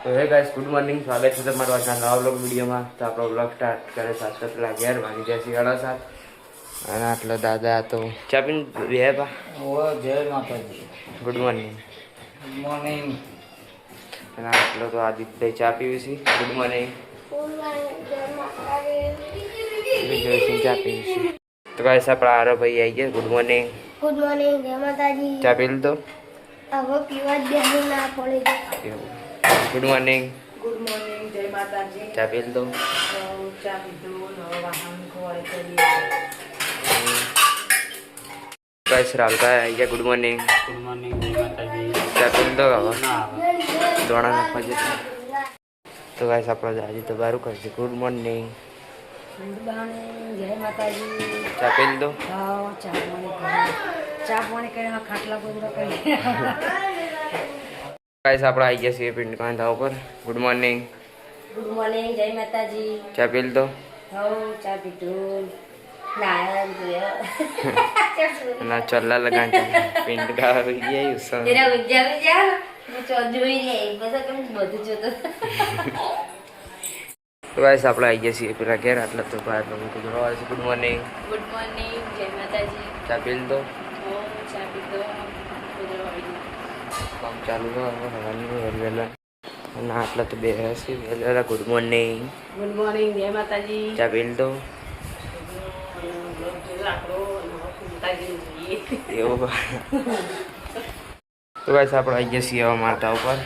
તો હે guys good morning, સ્વાગત છે તમારું આજના નવા બ્લોગ વિડીયોમાં। તો આપણો બ્લોગ સ્ટાર્ટ કરે 7 પેલા 11 વાગી જાય 7:30 અને આટલો દાદા તો ચા પીને બે બા જય માતાજી। Good morning good morning. અને આટલો તો આદિત્ય ચા પીવી છે। ગુડ મોર્નિંગ ચા પીવી છે। તો ગાઈસ આપણા આરો ભાઈ આવી ગયા। ગુડ મોર્નિંગ જય માતાજી। ચા પી લીધો? હવે પીવા જ બેસવું ના પડે। ગુડ મોર્નિંગ જય માતાજી। ચા પી લીધો? ચા પીધું, વાહન ખોવાય કરી। ગાઈસ રાલકા આવી ગયા। ગુડ મોર્નિંગ જય માતાજી। ચા પી લીધો? હવે ના દોણા નાખવા જતા। તો ગાઈસ આપણો દાદી તો બારું કરશે। ગુડ મોર્નિંગ જય માતાજી। ચા પી લીધો? ચા પાણી કરીને ખાટલા ગોદરા કરી। ગાઈસ આપણે આવી ગયા છીએ પિંડ કાંધા ઉપર। ગુડ મોર્નિંગ ગુડ મોર્નિંગ, જય માતાજી। ચા પી લીધો? ચા પીધું, નાયા ધોયા। ના ચલ્લા લગાન પિંડ કા આવી ગયા યુસન તેરા ઉજાવી જા ચો જોઈ લે બધા કેમ બધું જોતો। તો ગાઈસ આપણે આવી ગયા છીએ પેલા ઘેર। આટલા તો બહાર લોકો જોવા આવે છે। ગુડ મોર્નિંગ ગુડ મોર્નિંગ, જય માતાજી। ચા પી લીધો? ચા પીધો, કામ ચાલુ હવાનું વહેલા અને આટલા તો બે હશે વહેલા। ગુડ મોર્નિંગ ગુડ મોર્નિંગ, જય માતાજી। ચા પી લીધો? એવું તો ગાઈસ આપણે આવી ગયા છીએ માતા ઉપર।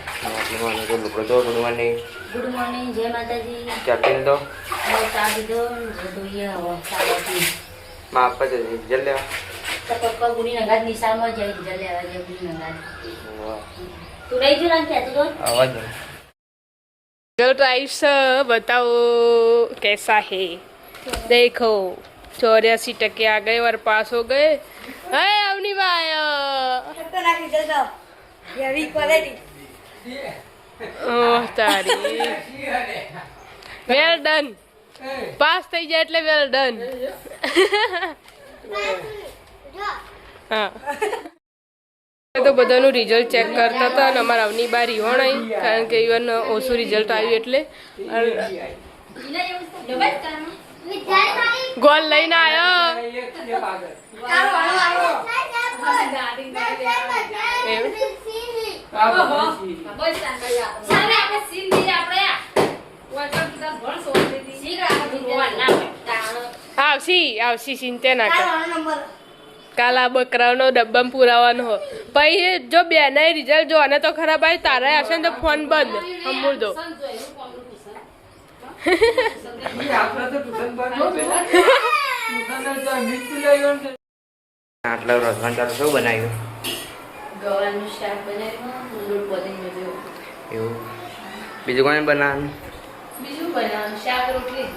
ગુડ મોર્નિંગ ગુડ મોર્નિંગ, જય માતાજી। ચા પી લીધો? ચા પીધો, જોઈએ હવે સાડા માં આપવા જશે જલ લેવા પપ્પા ગુડી નગાજ નિશાળમાં જઈ જલ્દી લેવા જાય ગુડી નગાજ। તું રહી જો રાંખ્યા તું તો आवाज रिजल्ट आइस बताओ कैसा है। देखो 84% आ गए और पास हो गए। है अवनी भाई તો નાખી દેજો એવી ક્વોલિટી ओह तारी वेल डन पास થઈ જાય એટલે વેલ ડન। હા તો બધાનું રિઝલ્ટ ચેક કરતા હતા અને અમારા અવની બાર ઈવણ આવી કારણ કે ઇવન ઓછું રિઝલ્ટ આવ્યું એટલે ગોલ લઈને આવ્યો। આવશી આવશી ચિંતા ના કર। કાલા બકરાનો ડબ્બામાં પુરાવાનો હો પછી જો બેના રિઝલ્ટ જો અને તો ખરાબ આવે તારે હશે ને તો ફોન બંધ હમુર દો। આટલા રસવાન ચાલુ શું બનાવ્યું? ગવાનું શાક બનાવ્યું, લોટ બધી મેળવ્યો। એવું બીજું કોઈ બનાવવાનું? બીજું બનાવવાનું શાક રોટલી।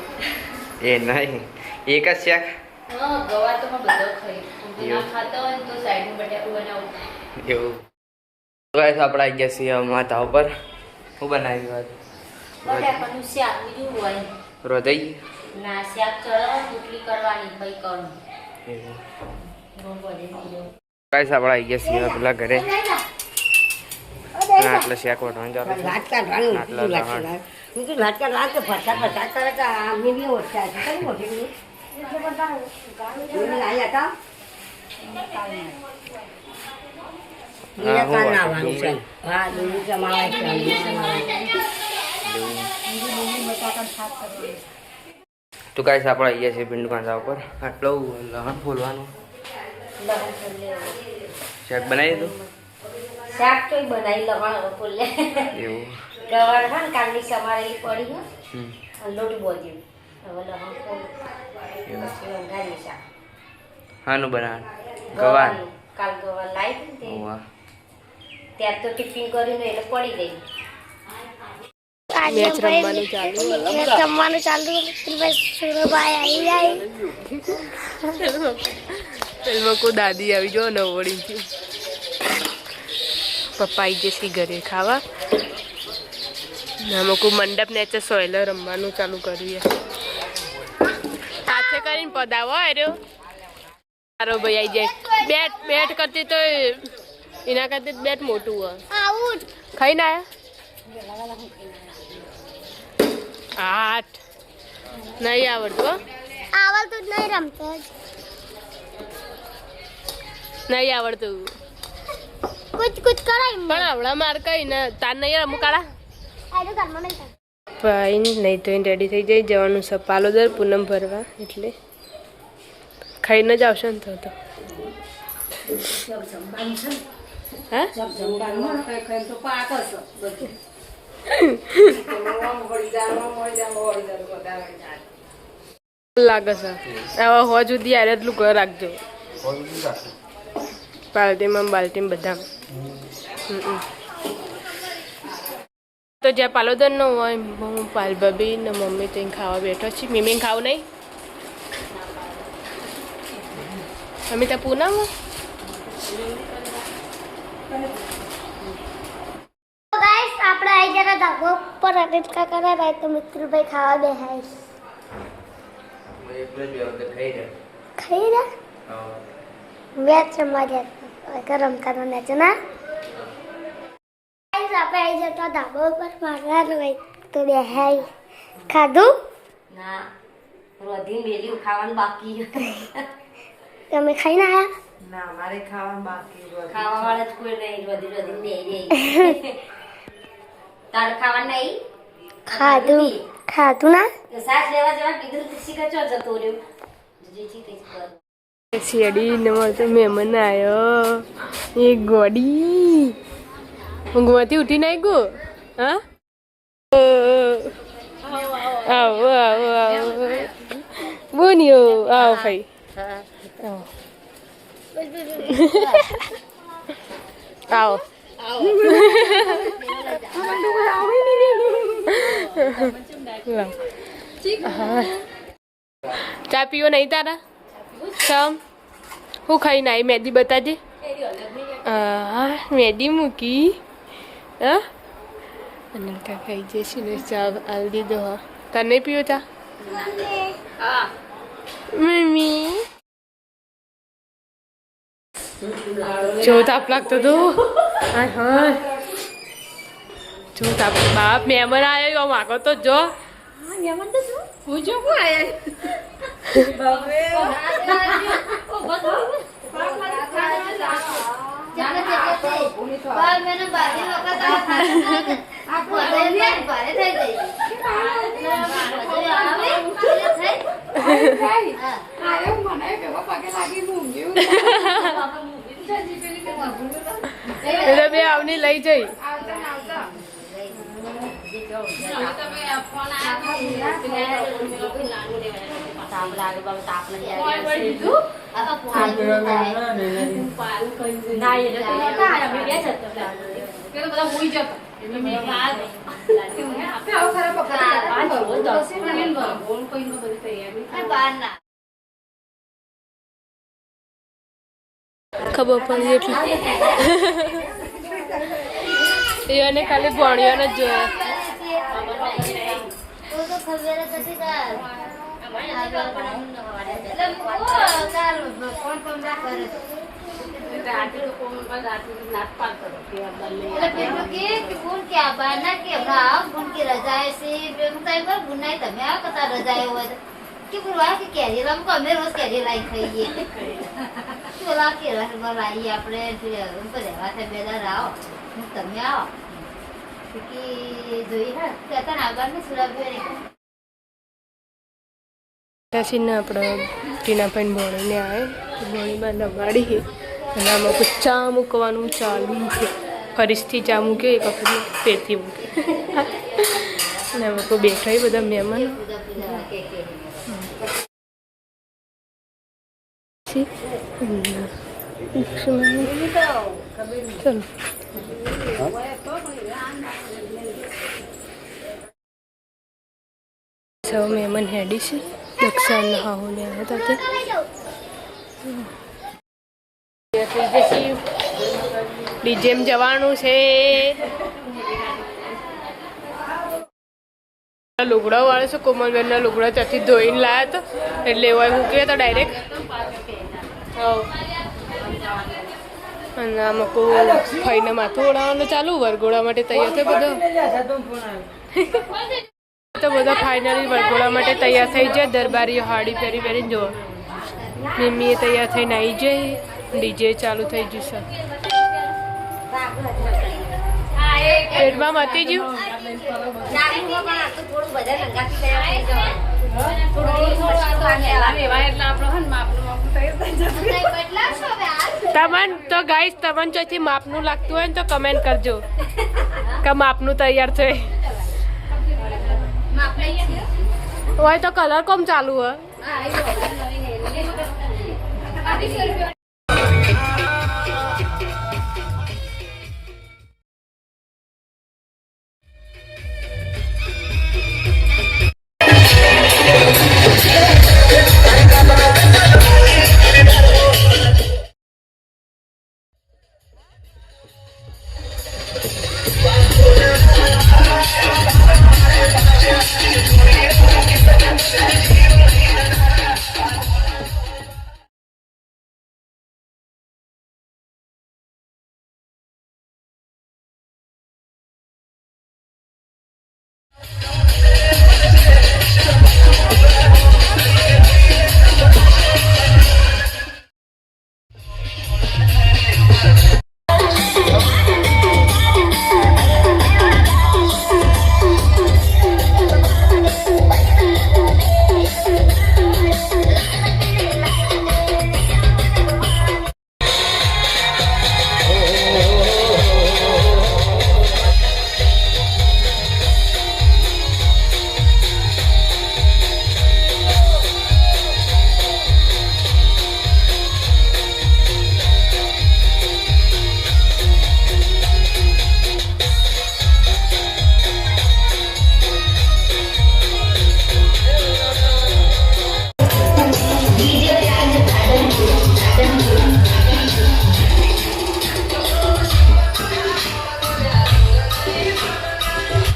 એ નહીં એક જ શાક? હા ગવાર તો મેં બધો ખાઈ ના ખાતા હોય તો સાઈડનું બટાકું બનાવું। એવું ગાઈસ આપણે આવી ગયા છીએ માતા ઉપર। શું બનાવ્યું આજ? બટાકાનું શાક બીજું હોય રોધાઈ ના શાક ચડવાનું રોટલી કરવાની પછી કરું એવું બધી બીજું ગાઈસ આપણે આવી ગયા છીએ પેલા ઘરે આટલા શાક વટવાનું ચાલુ છે। આટલા તો ગાઈસ આપણે આવી ગયા છીએ પિંડ કાંધા ઉપર। આટલો લહણ ફોલવાનું શાક બનાવી દીધું? શાક તો બનાવી લવાણ ફૂલે એવું ગવાર હા ને કાલની સમારેલી પડી હા હમ લોટ બોલ્યું હવે લવાણ ફૂલ પછી વંગારી શાક હાનું બનાવવાનું? ગવાર કાલ ગવાર લાવી ને વાહ ત્યાર તો ટિફિન કરીને એટલે પડી ગઈ। મેચ રમવાનું ચાલુ જમવાનું ચાલુ સુરભાઈ આવી જાય। એમાં કોઈ દાદી આવી જો નવડીથી પપ્પા આવી જશે ઘરે ખાવા। અમુક મંડપ ને સોયલે રમવાનું ચાલુ કર્યું હાથે કરીને પદાવો આવ્યો મારો ભાઈ આવી જાય બેટ બેટ કરતી તો એના કરતી બેટ મોટું હોય આવું ખાઈને આયા આઠ નહીં આવડતું હો. આવડતું જ નહીં રમતો જ. નહીં આવડતું કુછ કુછ કરાય પણ હમણાં માર કઈ ને તાર નહીં રમું કાળા આયરો ઘરમાં નહીં થાય. ભાઈ નહીં તો રેડી થઈ જાય જવાનું છે પાલોદર પૂનમ ભરવા એટલે ખાઈને જ આવશે ને તો હા લાગે છે હવે હો સુધી યાર એટલું ઘર રાખજો બાલ્ટીમાં બધા તો જ્યાં પાલોદર નો હોય હું પાલભાભી ને મમ્મી ત્યાં ખાવા બેઠો છે મમ્મી ખાવું નહીં મમ્મી ત્યાં પૂનમ ગાઈસ આપણે આઈ જરા ધાબો પર અટેચ કાકા રહે તો મિત્રભાઈ ખાવા બેહાય ખાઈ રહ્યા મેચ રમવા ગરમ કરવાના છે ના ગાઈસ આપણે આઈ જતા ધાબો પર મારવાનું હોય તો બેહાય ખાધું ના રોધી મેલી ખાવાનું બાકી તમે ખાઈને આયા ના મારે ખાવાનું બાકી ખાવા વાળા જ કોઈ નહીં રોધી દે તાર ખાવા નહીં ખાધું ના સાસ લેવા જવા કીધું ખુશી કા ચો જતો રહ્યો જીજી કઈ કર શેડી ને તો મહેમાન આવ્યો એ ગોડી ઊંઘમાંથી ઉઠીને આવી ગયો હા આવો આવો આવો બોન્યો આવો ભાઈ આવો ચા પીવો નહીં તારા સમ હું ખાઈને આવી મેદી બતાજે મેદી મૂકી હા અને ખાઈ જઈશ ને ચા આલ દીધો હા તાર નહીં પીવો ચા મમ્મી જો તાપ લાગતો તો હા જો તાપ બાપ મહેમાન આવ્યો માગો તો જો હું જો કોણ એટલે બે આવની લઈ જઈ ખબર પડી એટલી એને ખાલી ભણ્યો જ જોયો કેરી અમે રોજ કેરી લાઈ ખાઈએ આપણે બેદાર આવો તમે આવો જોઈ હા આગળ ને સુરાભાઈ ને આપણે ટીનાભાઈ ભણીને આવે ભણીમાં લગાડી અને આમાં કોઈ ચા મૂકવાનું ચાલુ છે ફરીથી ચા મૂક્યો એક વખત પેરથી મૂક્યો અને આમાં કોઈ બેઠા બધા મહેમાન ચલો સૌ મહેમાન હેડી છે દક્ષાણ હાહુને આવ્યા હતા ડીજેમ જવાનું છે લુગડા વાળો છે કોમલબેનના લુગડા ત્યાંથી ધોઈને લાયા તો એટલે એવા મૂક્યો તો ડાયરેક્ટ અને આમાં કોઈ ફઈને માથું ઓળાવવાનું ચાલુ વરઘોડા માટે તૈયાર છે બધો તો બધા ફાઇનલી વરઘોડા માટે તૈયાર થઈ જાય દરબારીઓ હાડી પહેરી પહેરીને જો મમ્મીએ તૈયાર થઈને આવી જાય ડીજે ચાલુ થઈ જશે પેટમાં મતી ગયું તમન તો ગાઈસ તમન ચોથી માપનું લાગતું હોય ને તો કમેન્ટ કરજો કે માપનું તૈયાર છે હોય તો કલર કોમ ચાલુ હોય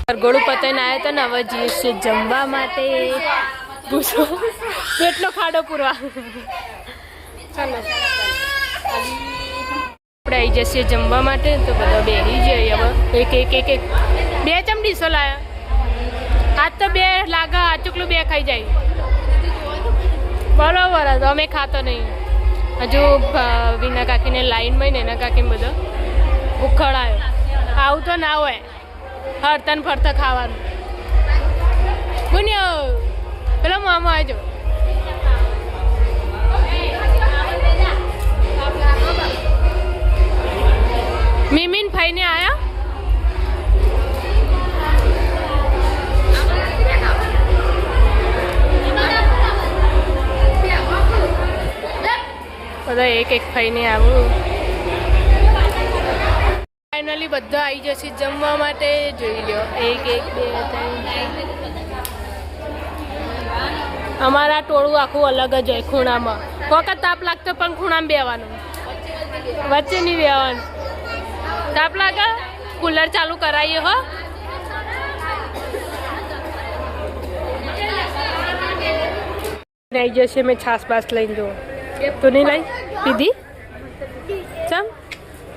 વરઘોડું પતાઈને આવ્યા હતા ને હવે જઈએ છીએ જમવા માટે પૂછો પેટનો ખાડો પૂરવા ચાલો આપણે આવી જઈએ જમવા માટે તો બધા બેસી જઈએ હવે એક એક એક એક બે ચમડીસો લાયા આજ તો બે લાગે આ ચૂકલું બે ખાઈ જાય બરોબર તો અમે ખાતો નહીં હજુ વિના કાકીને લાઈનમાં ને એના કાકીને બધો ઉખડાયો આવું તો ના હોય હરતા ને ફરતા ખાવાનું બુન્યો પેલો મામો આવજો મિમીન ફઈને આયા બધા એક એક ફઈને આવું ફાઇનલી બધા આવી જશે જમવા માટે જોઈ લો એક એક બે અમારા ટોળું આખું અલગ જ હોય ખૂણામાં વખત તાપ લાગતો પણ ખૂણામાં બેવાનું વચ્ચે નહીં બેવાનું તાપ લાગે કુલર ચાલુ કરાવીએ હો આવી જશે મેં છાસ બાસ લઈને જો તો નહીં લઈ પીધી ચમ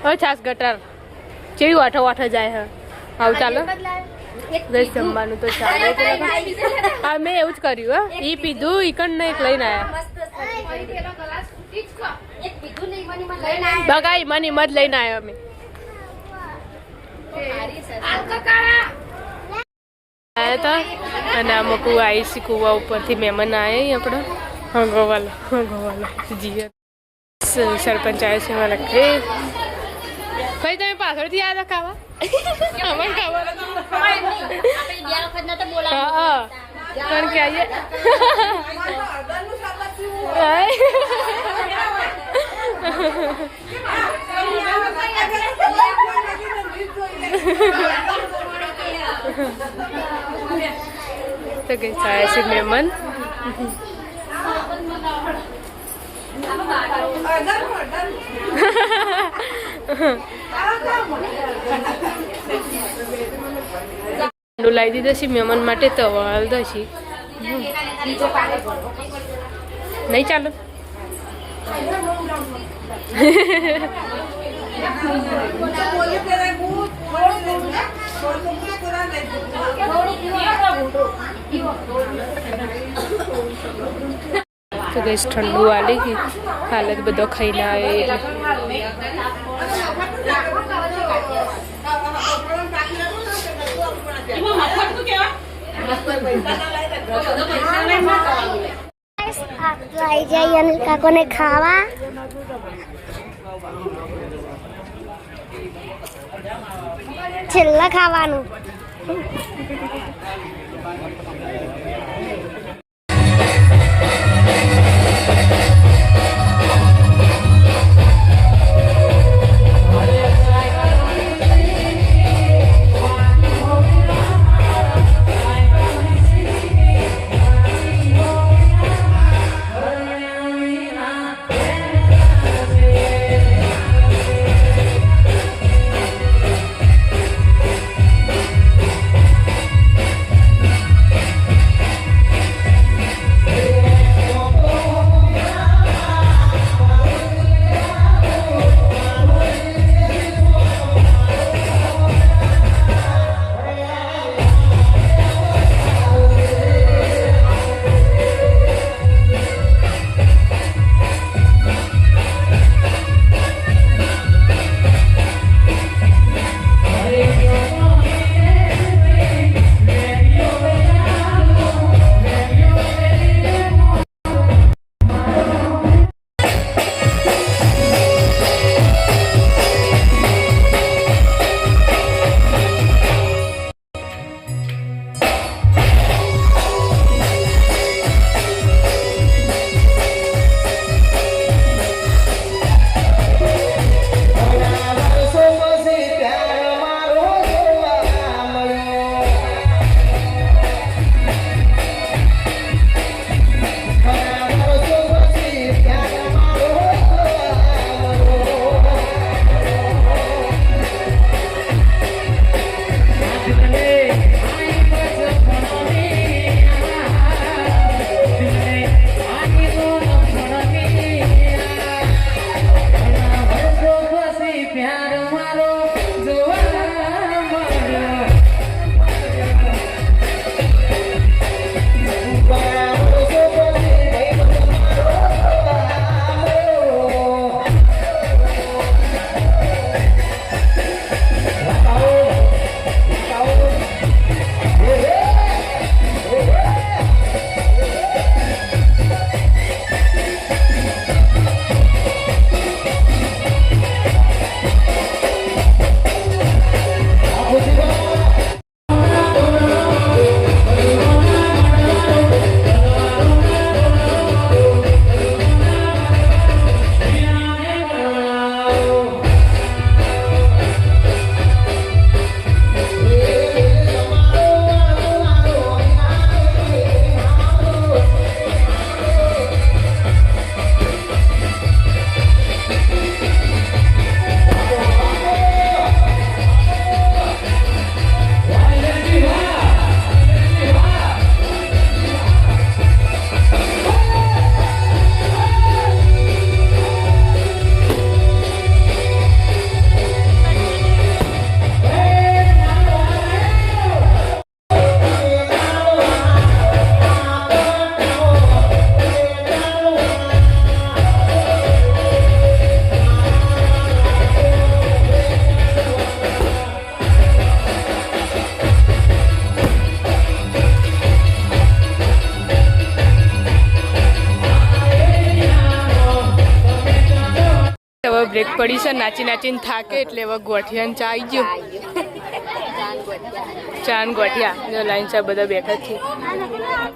હવે છાસ ગટર જેવી વાઠો વાઠો જાય હા આવું ચાલો દસ જમવાનું તો ચાલે હા મેં એવું જ કર્યું હા એ પીધું ઈકણ એક લઈને આવ્યા બગા ઈમાની મત લઈને આવ્યો અમે આવ્યા હતા અને આ મકું આવી કુવા ઉપરથી મહેમાન આવ્યા આપણે હંગોવાલા જી સરપંચ આવ્યો છે મારા કે ભાઈ તમે પાછળથી આવ્યા ખાવા અમારે ખાવા હા કારણ કે આવીએ તો કઈ થાય છે મહેમાન લાવી દીધો છે મહેમાન માટે તો હાલ દો છે નહીં ચાલો તો ગેસ ઠંડુ આલી ગઈ હાલત બધો ખાઈને આવે એટલે આવી જાય અનિલ કાકોને ખાવા. છેલ્લા ખાવાનું. બ્રેક પડી છે નાચી નાચીને થાકે એટલે હવે ગોઠિયાને ચા આવી ગયો ચાન ગોઠિયા જો લાઈન સા બધા બેઠા છે